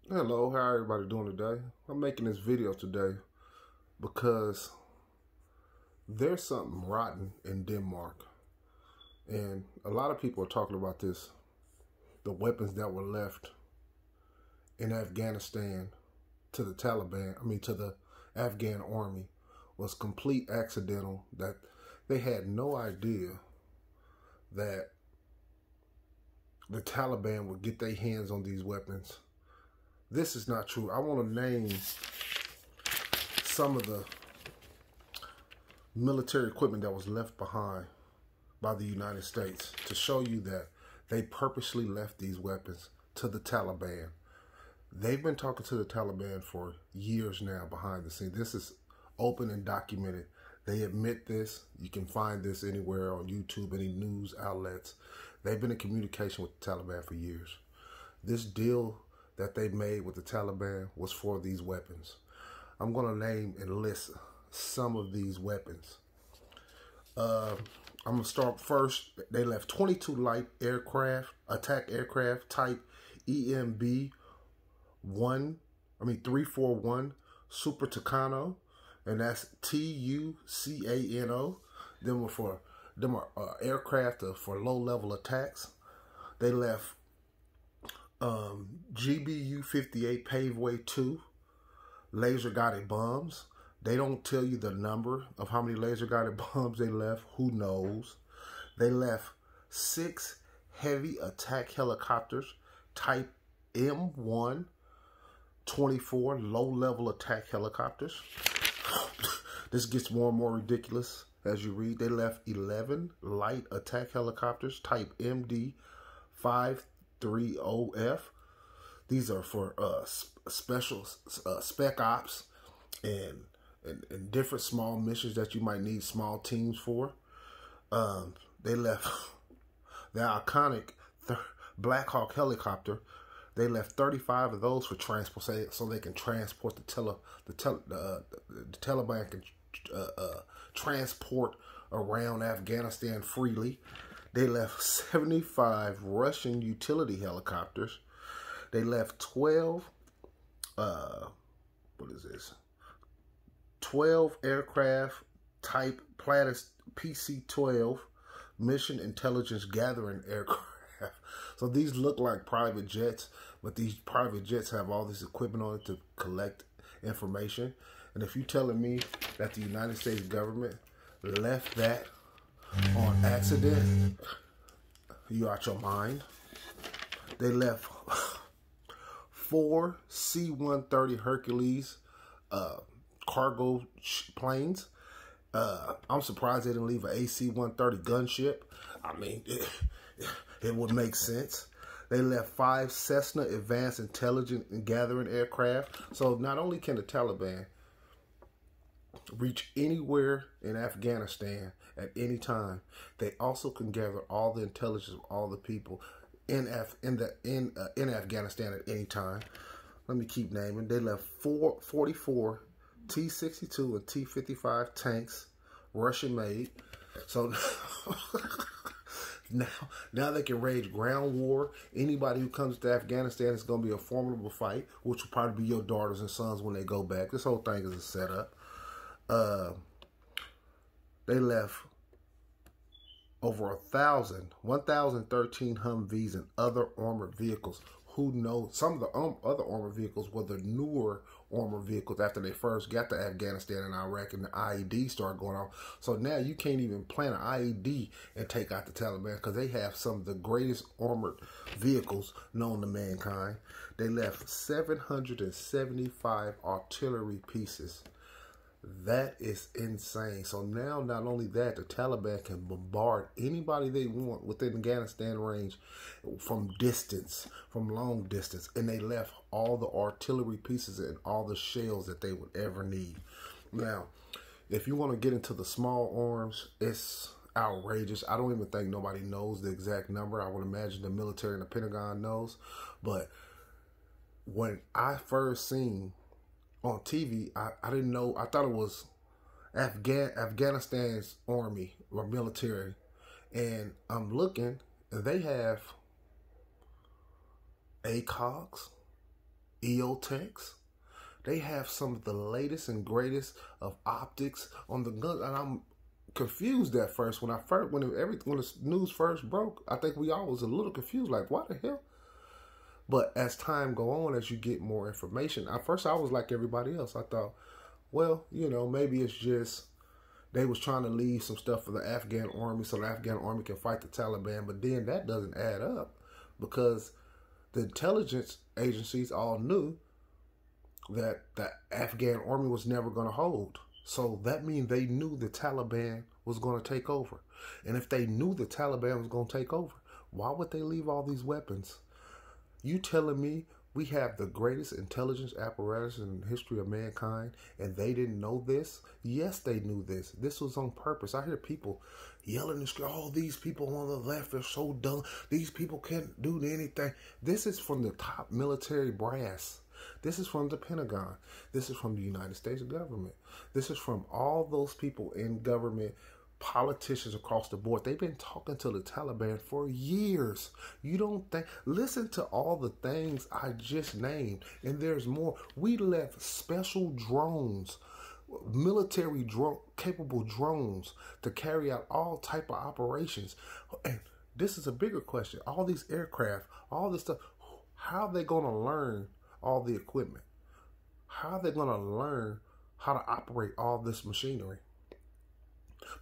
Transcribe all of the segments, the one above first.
Hello, how everybody doing today? I'm making this video today because there's something rotten in Denmark. And a lot of people are talking about this. The weapons that were left in Afghanistan to the Taliban, to the Afghan army, was complete accidental, that they had no idea that the Taliban would get their hands on these weapons. This is not true. I want to name some of the military equipment that was left behind by the United States to show you that they purposely left these weapons to the Taliban. They've been talking to the Taliban for years now behind the scenes. This is open and documented. They admit this. You can find this anywhere on YouTube, any news outlets. They've been in communication with the Taliban for years. This deal that they made with the Taliban was for these weapons. I'm going to name and list some of these weapons. I'm going to start first. They left 22 light aircraft, attack aircraft type EMB 341 Super Tucano, and that's Tucano. Them are aircraft for low-level attacks. They left GBU-58 Paveway 2 laser-guided bombs. They don't tell you the number of how many laser-guided bombs they left. Who knows? They left 6 heavy attack helicopters type M124 low-level attack helicopters. This gets more and more ridiculous as you read. They left 11 light attack helicopters type MD-530F. These are for special spec ops and different small missions that you might need small teams for. They left the iconic Black Hawk helicopter. They left 35 of those for transport, so they can transport the Taliban can transport around Afghanistan freely. They left 75 Russian utility helicopters. They left 12, 12 aircraft type Platus PC-12 mission intelligence gathering aircraft. So these look like private jets, but these private jets have all this equipment on it to collect information. And if you're telling me that the United States government left that on accident, you out your mind. They left 4 C-130 Hercules cargo planes. I'm surprised they didn't leave an AC-130 gunship. It would make sense. They left 5 Cessna Advanced Intelligence and Gathering aircraft. So not only can the Taliban reach anywhere in Afghanistan at any time, they also can gather all the intelligence of all the people in Afghanistan at any time. Let me keep naming. They left 44 T-62 and T-55 tanks, Russian made. So now they can wage ground war. Anybody who comes to Afghanistan is going to be a formidable fight, which will probably be your daughters and sons when they go back. This whole thing is a setup. They left over 1,013 Humvees and other armored vehicles. Who knows? Some of the other armored vehicles were the newer armored vehicles after they first got to Afghanistan and Iraq and the IED started going off. So now you can't even plant an IED and take out the Taliban because they have some of the greatest armored vehicles known to mankind. They left 775 artillery pieces. That is insane. So now, not only that, the Taliban can bombard anybody they want within Afghanistan range from long distance. And they left all the artillery pieces and all the shells that they would ever need. Now, if you want to get into the small arms, it's outrageous. I don't even think nobody knows the exact number. I would imagine the military and the Pentagon knows. But when I first seen on TV, I didn't know. I thought it was Afghanistan's army or military. And I'm looking, and they have ACOGs, EOTechs. They have some of the latest and greatest of optics on the gun, and I'm confused at first when the news first broke. I think we all was a little confused, like, what the hell? But as time go on, as you get more information, at first I was like everybody else. I thought, well, you know, maybe it's just they was trying to leave some stuff for the Afghan army so the Afghan army can fight the Taliban. But then that doesn't add up, because the intelligence agencies all knew that the Afghan army was never going to hold. So that means they knew the Taliban was going to take over. And if they knew the Taliban was going to take over, why would they leave all these weapons? You telling me we have the greatest intelligence apparatus in the history of mankind and they didn't know this? Yes, they knew this. This was on purpose. I hear people yelling and screaming, oh, these people on the left are so dumb. These people can't do anything. This is from the top military brass. This is from the Pentagon. This is from the United States government. This is from all those people in government, politicians across the board. They've been talking to the Taliban for years. You don't think, listen to all the things I just named, and there's more. We left special drones, military capable drones to carry out all type of operations. And this is a bigger question. All these aircraft, all this stuff, how are they going to learn all the equipment? How are they going to learn how to operate all this machinery?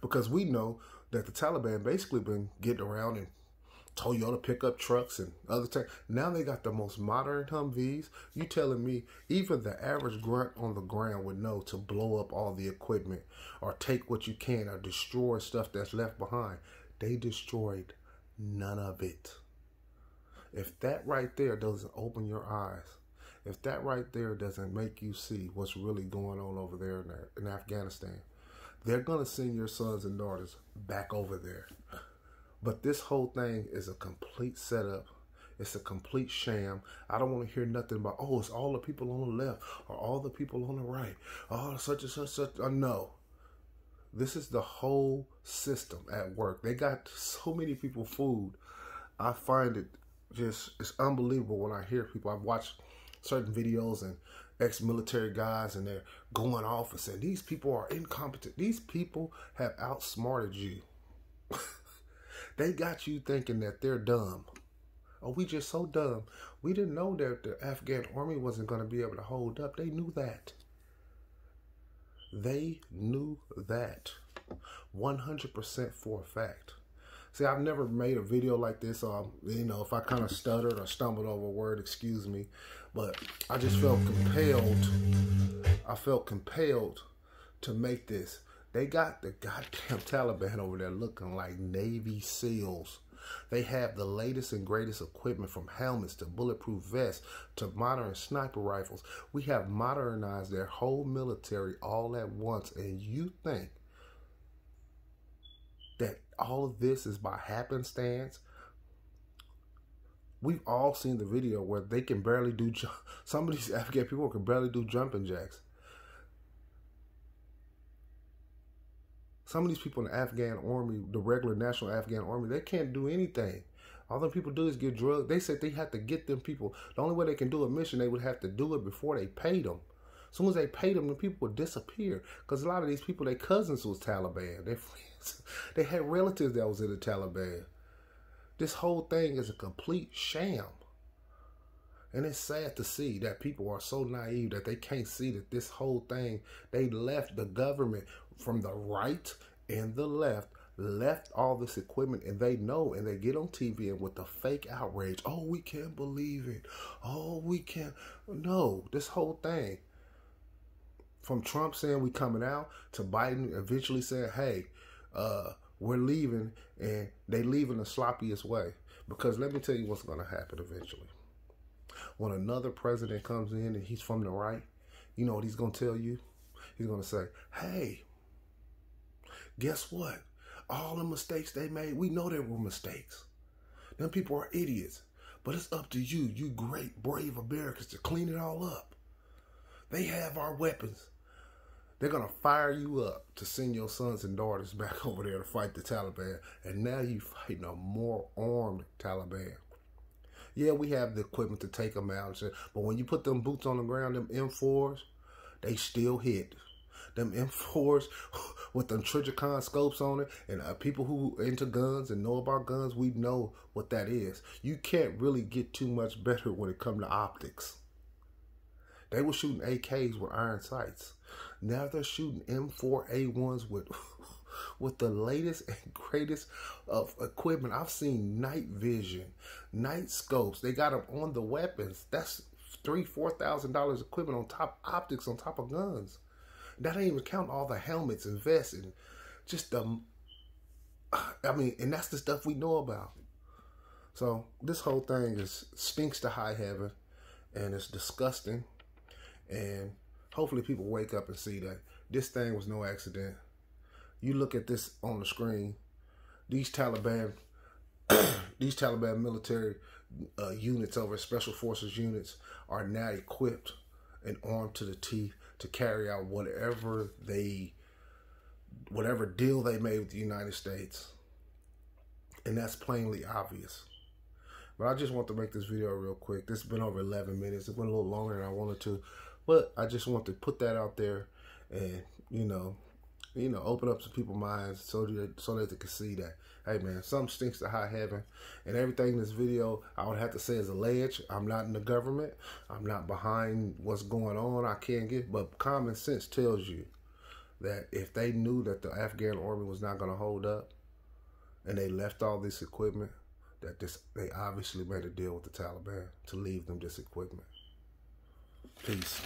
Because we know that the Taliban basically been getting around in Toyota pickup trucks and other things. Now they got the most modern Humvees. You telling me even the average grunt on the ground would know to blow up all the equipment or take what you can or destroy stuff that's left behind. They destroyed none of it. If that right there doesn't open your eyes, if that right there doesn't make you see what's really going on over there in Afghanistan, they're going to send your sons and daughters back over there. But this whole thing is a complete setup. It's a complete sham. I don't want to hear nothing about, oh, it's all the people on the left or all the people on the right. Oh, such and such, such. No. This is the whole system at work. They got so many people fooled. I find it just, it's unbelievable when I hear people. I've watched certain videos and ex-military guys, and they're going off and saying these people are incompetent. These people have outsmarted you. They got you thinking that they're dumb. Oh, we just so dumb. We didn't know that the Afghan army wasn't going to be able to hold up. They knew that. They knew that 100% for a fact. See, I've never made a video like this, so, you know, if I kind of stuttered or stumbled over a word, excuse me. But I just felt compelled. I felt compelled to make this. They got the goddamn Taliban over there looking like Navy SEALs. They have the latest and greatest equipment, from helmets to bulletproof vests to modern sniper rifles. We have modernized their whole military all at once, and you think that all of this is by happenstance? We've all seen the video where they can barely do, some of these Afghan people can barely do jumping jacks. Some of these people in the Afghan army, the regular national Afghan army, they can't do anything. All them people do is get drugged. They said they had to get them people. The only way they can do a mission, they would have to do it before they paid them. As soon as they paid them, the people would disappear. Because a lot of these people, their cousins was Taliban. Their friends, they had relatives that was in the Taliban. This whole thing is a complete sham. And it's sad to see that people are so naive that they can't see that this whole thing, they left the government from the right and the left, left all this equipment, and they know, and they get on TV and with the fake outrage, oh, we can't believe it. Oh, we can't. No, this whole thing, from Trump saying we coming out to Biden eventually saying, hey, we're leaving, and they leave in the sloppiest way. Because let me tell you what's going to happen eventually. When another president comes in and he's from the right, you know what he's going to tell you? He's going to say, hey, guess what? All the mistakes they made, we know they were mistakes. Them people are idiots. But it's up to you, you great, brave Americans, to clean it all up. They have our weapons. They're going to fire you up to send your sons and daughters back over there to fight the Taliban. And now you're fighting a more armed Taliban. Yeah, we have the equipment to take them out and shit, but when you put them boots on the ground, them M4s, they still hit. Them M4s with them Trijicon scopes on it, and people who into guns and know about guns, we know what that is. You can't really get too much better when it comes to optics. They were shooting AKs with iron sights. Now they're shooting M4A1s with the latest and greatest of equipment. I've seen night vision, night scopes. They got them on the weapons. That's $3,000-$4,000 equipment on top, optics on top of guns. That ain't even counting all the helmets and vests and just the, I mean, and that's the stuff we know about. So this whole thing stinks to high heaven, and it's disgusting. And hopefully people wake up and see that this thing was no accident. You look at this on the screen, these Taliban, these Taliban military units over special forces units are now equipped and armed to the teeth to carry out whatever deal they made with the United States. And that's plainly obvious. But I just want to make this video real quick. This has been over 11 minutes. It went a little longer than I wanted to. But I just want to put that out there and, you know, open up some people's minds so that they can see that, hey man, something stinks to high heaven. And everything in this video, I would have to say is alleged. I'm not in the government. I'm not behind what's going on. I can't get, but common sense tells you that if they knew that the Afghan army was not going to hold up and they left all this equipment, that they obviously made a deal with the Taliban to leave them this equipment. Peace.